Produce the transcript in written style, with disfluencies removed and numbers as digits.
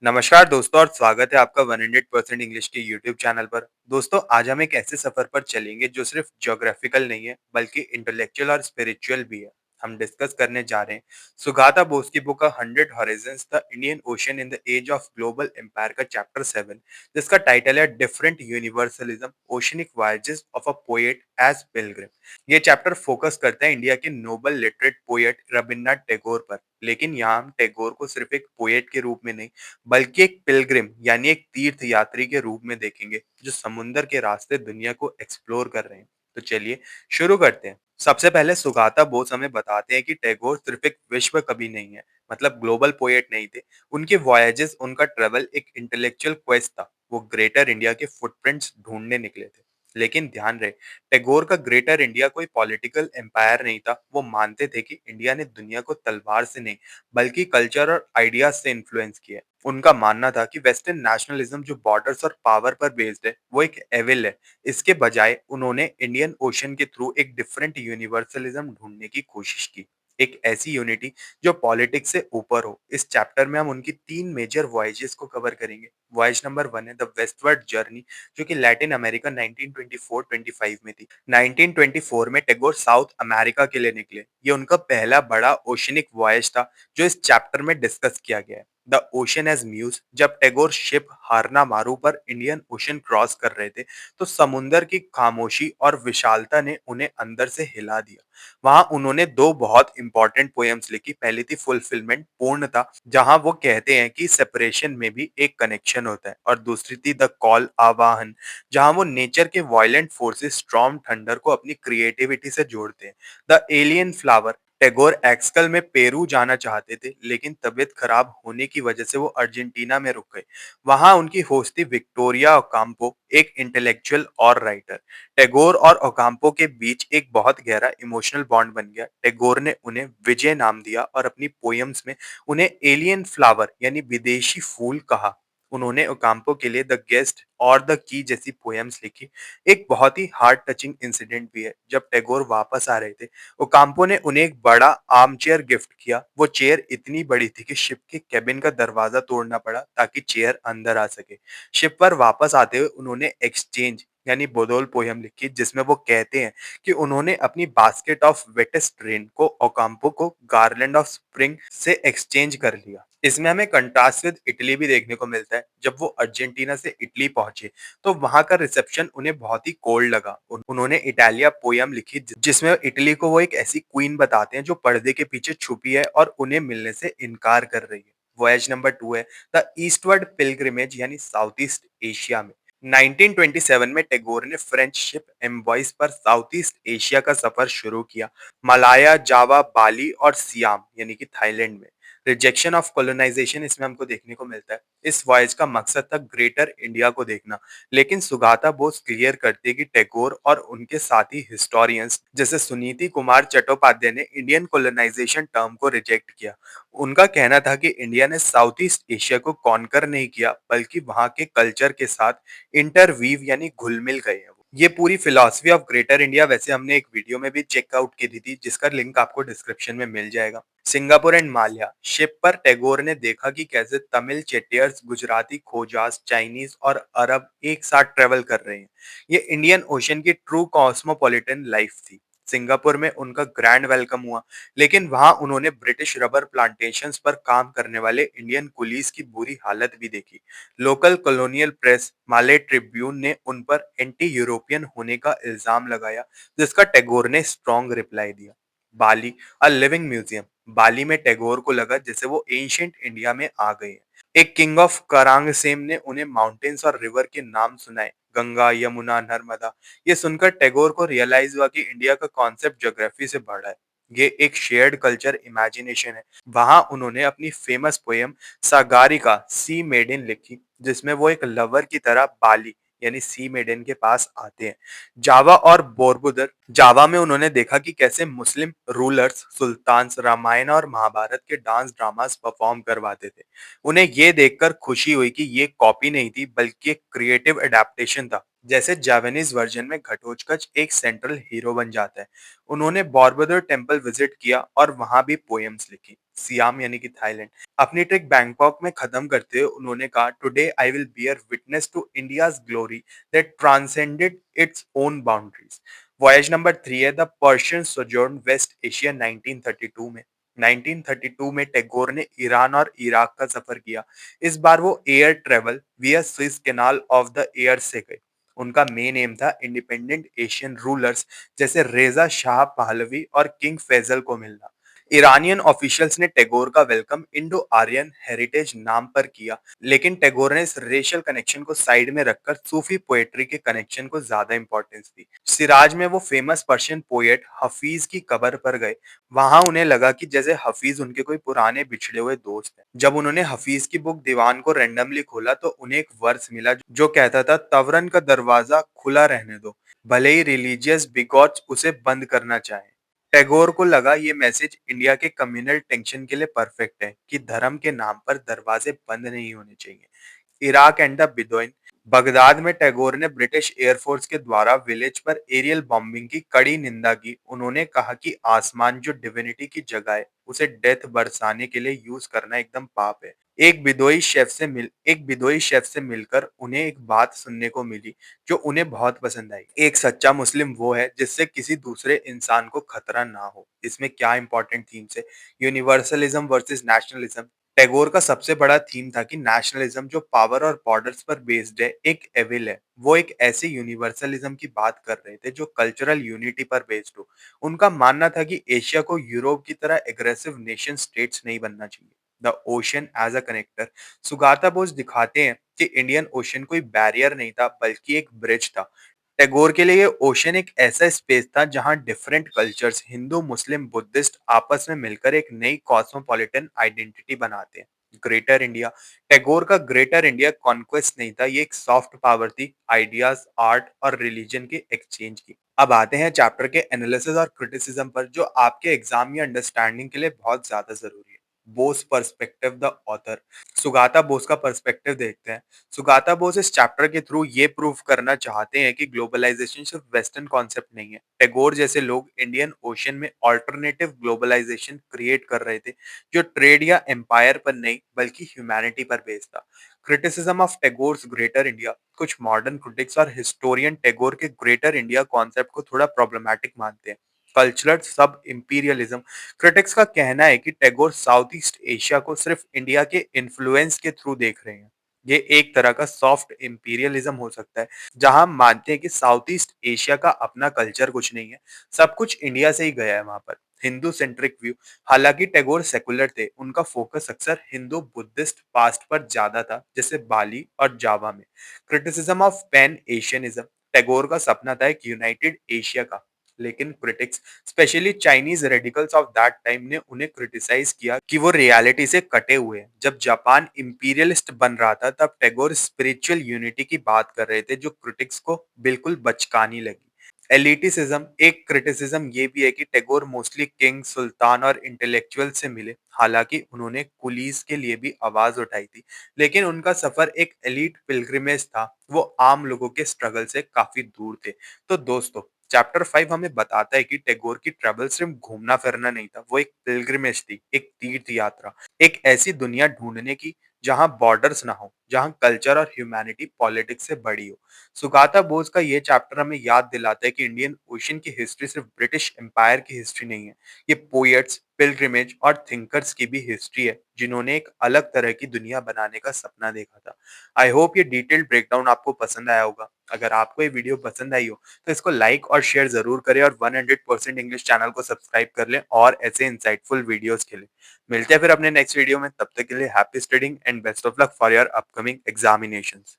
नमस्कार दोस्तों और स्वागत है आपका 100% इंग्लिश के यूट्यूब चैनल पर। दोस्तों आज हम एक ऐसे सफर पर चलेंगे जो सिर्फ ज्योग्राफिकल नहीं है बल्कि इंटेलेक्चुअल और स्पिरिचुअल भी है। हम डिस्कस करने जा रहे हैं सुगाता बोस की book 100 horizons the Indian Ocean in the age of global empire का चैप्टर 7, जिसका टाइटल है different universalism oceanic voyages of a poet as pilgrim. ये चैप्टर फोकस करता है इंडिया के Nobel laureate poet Rabindranath Tagore पर। लेकिन यहाँ हम टैगोर को सिर्फ एक पोएट के रूप में नहीं बल्कि एक पिलग्रिम यानी एक तीर्थ यात्री के रूप में देखेंगे जो समुंदर के रास्ते दुनिया को एक्सप्लोर कर रहे हैं। तो चलिए शुरू करते हैं। सबसे पहले सुगाता बोस हमें बताते हैं कि टैगोर सिर्फ एक विश्व कवि नहीं है, मतलब ग्लोबल पोएट नहीं थे। उनके वॉयजेस, उनका ट्रेवल एक इंटेलेक्चुअल क्वेस्ट था। वो ग्रेटर इंडिया के फुटप्रिंट्स ढूंढने निकले थे। लेकिन ध्यान रहे, टैगोर का ग्रेटर इंडिया कोई पॉलिटिकल एम्पायर नहीं था। वो मानते थे कि इंडिया ने दुनिया को तलवार से नहीं बल्कि कल्चर और आइडियाज से इन्फ्लुएंस किया है। उनका मानना था कि वेस्टर्न नेशनलिज्म जो बॉर्डर्स और पावर पर बेस्ड है वो एक एविल है। इसके बजाय उन्होंने इंडियन ओशन के थ्रू एक डिफरेंट यूनिवर्सलिज्म ढूंढने की कोशिश की, एक ऐसी यूनिटी जो पॉलिटिक्स से ऊपर हो। इस चैप्टर में हम उनकी तीन मेजर वॉयजेस को कवर करेंगे। वॉयज नंबर 1 है द वेस्टवर्ड जर्नी, जो कि लैटिन अमेरिका 1924-25 में थी। 1924 में टैगोर साउथ अमेरिका के लिए निकले। ये उनका पहला बड़ा ओशनिक वॉयज था जो इस चैप्टर में डिस्कस किया गया है। द ओशन एज म्यूज, जब टैगोर शिप हारना मारू पर इंडियन ओशन क्रॉस कर रहे थे तो समुंदर की खामोशी और विशालता ने उन्हें अंदर से हिला दिया। वहां उन्होंने दो बहुत इंपॉर्टेंट पोएम्स लिखी। पहली थी फुलफिलमेंट, पूर्णता, जहां वो कहते हैं कि सेपरेशन में भी एक कनेक्शन होता है, और दूसरी थी द कॉल, आवाहन, जहां वो नेचर के वायलेंट फोर्सेस स्टॉर्म थंडर को अपनी क्रिएटिविटी से जोड़ते हैं। द एलियन फ्लावर, टैगोर एक्सकल में पेरू जाना चाहते थे लेकिन तबीयत खराब होने की वजह से वो अर्जेंटीना में रुक गए। वहां उनकी होस्ट थी विक्टोरिया ओकाम्पो, एक इंटेलेक्चुअल और राइटर। टैगोर और ओकाम्पो के बीच एक बहुत गहरा इमोशनल बॉन्ड बन गया। टैगोर ने उन्हें विजय नाम दिया और अपनी पोएम्स में उन्हें एलियन फ्लावर यानी विदेशी फूल कहा। उन्होंने ओकाम्पो के लिए द गेस्ट और द की जैसी पोएम्स लिखी। एक बहुत ही हार्ट टचिंग इंसिडेंट भी है। जब टैगोर वापस आ रहे थे, ओकाम्पो ने उन्हें एक बड़ा आर्म चेयर गिफ्ट किया। वो चेयर इतनी बड़ी थी कि शिप के केबिन का दरवाजा तोड़ना पड़ा ताकि चेयर अंदर आ सके। शिप पर वापस आते हुए उन्होंने एक्सचेंज यानी बोदोल पोयम लिखी, जिसमें वो कहते हैं कि उन्होंने अपनी बास्केट ऑफ वेटेस्ट रेन को ओकाम्पो को गार्लैंड ऑफ स्प्रिंग से एक्सचेंज कर लिया। इसमें हमें कंट्रास्ट विद इटली भी देखने को मिलता है। जब वो अर्जेंटीना से इटली पहुंचे तो वहां का रिसेप्शन उन्हें बहुत ही कोल्ड लगा। उन्होंने इटालिया पोयम लिखी जिसमें इटली को वो एक ऐसी क्वीन बताते हैं जो पर्दे के पीछे छुपी है और उन्हें मिलने से इनकार कर रही है। वॉयज नंबर 2 है द ईस्टवर्ड पिलग्रिमेज यानी साउथ ईस्ट एशिया में। 1927 में टैगोर ने फ्रेंच शिप एम्बॉइस पर साउथ ईस्ट एशिया का सफर शुरू किया, मलाया, जावा, बाली और सियाम यानी कि थाईलैंड में। रिजेक्शन ऑफ कॉलोनाइजेशन इसमें हमको देखने को मिलता है। इस वॉयज का मकसद था ग्रेटर इंडिया को देखना, लेकिन सुगाता बोस क्लियर करते कि टैगोर और उनके साथी हिस्टोरियंस जैसे सुनीति कुमार चट्टोपाध्याय ने इंडियन कॉलोनाइजेशन टर्म को रिजेक्ट किया। उनका कहना था कि इंडिया ने साउथ ईस्ट एशिया को कॉन्कर नहीं किया बल्कि वहां के कल्चर के साथ इंटरवीव यानी घुल मिल गए हैं। ये पूरी फिलॉसफी ऑफ ग्रेटर इंडिया वैसे हमने एक वीडियो में भी चेकआउट की थी जिसका लिंक आपको डिस्क्रिप्शन में मिल जाएगा। सिंगापुर एंड माल्या शिप पर टैगोर ने देखा कि कैसे तमिल चेटियर्स, गुजराती खोजास, चाइनीज और अरब एक साथ ट्रेवल कर रहे हैं। ये इंडियन ओशन की ट्रू कॉस्मोपॉलिटन लाइफ थी। सिंगापुर में उनका ग्रैंड वेलकम हुआ, लेकिन वहां उन्होंने ब्रिटिश रबर प्लांटेशंस पर काम करने वाले इंडियन कुलीस की बुरी हालत भी देखी। लोकल कॉलोनियल प्रेस माले ट्रिब्यून ने उन पर एंटी यूरोपियन होने का इल्जाम लगाया, जिसका टैगोर ने स्ट्रॉन्ग रिप्लाई दिया। बाली, अ लिविंग म्यूजियम, बाली में टैगोर को लगा जैसे वो एंशिएंट इंडिया में आ गए हैं। एक किंग ऑफ करांगसेम ने उन्हें माउंटेन्स और रिवर के नाम सुनाए, गंगा, यमुना, नर्मदा। ये सुनकर टैगोर को रियलाइज हुआ कि इंडिया का कॉन्सेप्ट ज्योग्राफी से बड़ा है। ये एक शेयर्ड कल्चर इमेजिनेशन है। वहां उन्होंने अपनी फेमस पोएम सागारिका सी मेडन लिखी, जिसमें वो एक लवर की तरह बाली यानी सी मेडन के पास आते हैं। जावा और बोरबुदर, जावा में उन्होंने देखा कि कैसे मुस्लिम रूलर्स सुल्तान्स रामायण और महाभारत के डांस ड्रामास परफॉर्म करवाते थे। उन्हें ये देखकर खुशी हुई कि ये कॉपी नहीं थी बल्कि एक क्रिएटिव एडेप्टेशन था जैसे जापानीज वर्जन में घटोत्कच एक सेंट्रल हीरो बन जाता है। उन्होंने बोरबुदर टेम्पल विजिट किया और वहां भी पोएम्स लिखी। सियाम यानी कि थाईलैंड अपनी ट्रिप बैंकॉक में खत्म करते हुए उन्होंने कहा, today I will bear witness to India's glory that transcended its own boundaries. Voyage number 3 है the Persian sojourn West Asia 1932 में। 1932 में टैगोर ने ईरान और इराक का सफर किया। इस बार वो एयर ट्रेवल विया Swiss canal of the air से गए। उनका मेन एम था इंडिपेंडेंट एशियन रूलर्स जैसे रेजा शाह पहलवी और किंग फैजल को मिलना। ईरानियन ऑफिशियल्स ने टैगोर का वेलकम इंडो आर्यन हेरिटेज नाम पर किया, लेकिन टैगोर ने इस रेशियल कनेक्शन को साइड में रखकर सूफी पोएट्री के कनेक्शन को ज्यादा इंपॉर्टेंस दी। सिराज में वो फेमस पर्शियन पोएट हफीज की कब्र पर गए। वहां उन्हें लगा कि जैसे हफीज उनके कोई पुराने बिछड़े हुए दोस्त हैं। जब उन्होंने हफीज की बुक दीवान को रैंडमली खोला तो उन्हें एक वर्स मिला जो कहता था, तवरन का दरवाजा खुला रहने दो, भले ही रिलीजियस बिगॉट्स उसे बंद करना चाहें। टैगोर को लगा ये मैसेज इंडिया के कम्युनल टेंशन के लिए परफेक्ट है कि धर्म के नाम पर दरवाजे बंद नहीं होने चाहिए। इराक एंड द बिदोइन बगदाद में टैगोर ने ब्रिटिश एयरफोर्स के द्वारा विलेज पर एरियल बॉम्बिंग की कड़ी निंदा की। उन्होंने कहा कि आसमान जो डिविनिटी की जगह है उसे डेथ बरसाने के लिए यूज करना एकदम पाप है। एक बिदोई शेफ से मिलकर उन्हें एक बात सुनने को मिली जो उन्हें बहुत पसंद आई। एक सच्चा मुस्लिम वो है जिससे किसी दूसरे इंसान को खतरा ना हो। इसमें क्या इंपॉर्टेंट थीम्स है, यूनिवर्सलिज्म वर्सेस नेशनलिज्म। टैगोर का सबसे बड़ा थीम था कि नेशनलिज्म जो पावर और बॉर्डर्स पर बेस्ड है एक एविल है। वो एक ऐसे यूनिवर्सलिज्म की बात कर रहे थे जो कल्चरल यूनिटी पर बेस्ड हो। उनका मानना था कि एशिया को यूरोप की तरह एग्रेसिव नेशन स्टेट्स नहीं बनना चाहिए। The ocean as a connector Sugata Bose दिखाते हैं कि इंडियन ओशन कोई बैरियर नहीं था बल्कि एक ब्रिज था। टैगोर के लिए ओशन एक ऐसा स्पेस था जहां डिफरेंट कल्चर्स हिंदू मुस्लिम बुद्धिस्ट आपस में मिलकर एक नई कॉस्मोपॉलिटन आइडेंटिटी बनाते हैं। ग्रेटर इंडिया टैगोर का ग्रेटर इंडिया कॉन्क्वेस्ट नहीं था, ये एक सॉफ्ट पावर थी आइडियाज आर्ट और रिलीजन के एक्सचेंज की। अब आते हैं चैप्टर के एनालिसिस और क्रिटिसिज्म पर जो आपके एग्जाम या अंडरस्टैंडिंग के लिए बहुत ज्यादा जरूरी है। Bose perspective the author Sugata Bose का पर्सपेक्टिव देखते हैं। सुगाता बोस इस चैप्टर के थ्रू ये प्रूव करना चाहते हैं कि ग्लोबलाइजेशन सिर्फ वेस्टर्न कॉन्सेप्ट नहीं है। टैगोर जैसे लोग इंडियन ओशन में ऑल्टरनेटिव ग्लोबलाइजेशन क्रिएट कर रहे थे जो ट्रेड या एम्पायर पर नहीं बल्कि ह्यूमैनिटी पर बेस्ड था। Criticism of Tagore's greater India कुछ मॉडर्न क्रिटिक्स और हिस्टोरियन टैगोर के ग्रेटर इंडिया कॉन्सेप्ट को थोड़ा प्रॉब्लमैटिक मानते हैं। कल्चरल सब इंपीरियलिज्म क्रिटिक्स का कहना है कि टैगोर साउथ ईस्ट एशिया को सिर्फ इंडिया के इन्फ्लुएंस के थ्रू देख रहे हैं। ये एक तरह का सॉफ्ट इंपीरियलिज्म हो सकता है जहां हम मानते हैं कि साउथ ईस्ट एशिया का अपना कल्चर कुछ नहीं है, सब कुछ इंडिया से ही गया है वहां पर। हिंदू सेंट्रिक व्यू हालांकि टैगोर सेकुलर थे, उनका फोकस अक्सर हिंदू बुद्धिस्ट पास्ट पर ज्यादा था जैसे बाली और जावा में। क्रिटिसिज्म ऑफ पैन एशियनिज्म टैगोर का सपना था एक यूनाइटेड एशिया का, लेकिन critics specially Chinese radicals of that time ने उन्हें क्रिटिसाइज किया कि वो रियलिटी से कटे हुए हैं। जब जापान इंपीरियलिस्ट बन रहा था तब टैगोर स्पिरिचुअल यूनिटी की बात कर रहे थे जो क्रिटिक्स को बिल्कुल बचकानी लगी। एलिटिसिज्म एक क्रिटिसिज्म ये भी है कि टैगोर मोस्टली किंग सुल्तान और इंटेलेक्चुअल से मिले। हालांकि उन्होंने कुलीस के लिए भी आवाज उठाई थी, लेकिन उनका सफर एक एलिट पिलग्रिमेज था, वो आम लोगों के स्ट्रगल से काफी दूर थे। तो दोस्तों, चैप्टर 5 हमें बताता है कि टैगोर की ट्रैवल सिर्फ घूमना फिरना नहीं था, वो एक पिलग्रिमेज थी, एक तीर्थ यात्रा, एक ऐसी दुनिया ढूंढने की जहां बॉर्डर्स ना हो, जहां कल्चर और ह्यूमैनिटी पॉलिटिक्स से बड़ी हो। सुगाता बोस का ये चैप्टर हमें याद दिलाता है कि इंडियन ओशन की हिस्ट्री सिर्फ ब्रिटिश एम्पायर की हिस्ट्री नहीं है, ये पोएट्स पिलग्रिमेज और थिंकर्स की भी हिस्ट्री है जिन्होंने एक अलग तरह की दुनिया बनाने का सपना देखा था। आई होप ये डिटेल्ड ब्रेकडाउन आपको पसंद आया होगा। अगर आपको ये वीडियो पसंद आई हो तो इसको लाइक और शेयर जरूर करें और 100% इंग्लिश चैनल को सब्सक्राइब कर लें और ऐसे इंसाइटफुल वीडियोस के लिए। मिलते हैं फिर अपने नेक्स्ट वीडियो में, तब तक के लिए happy studying and best of luck for your upcoming examinations.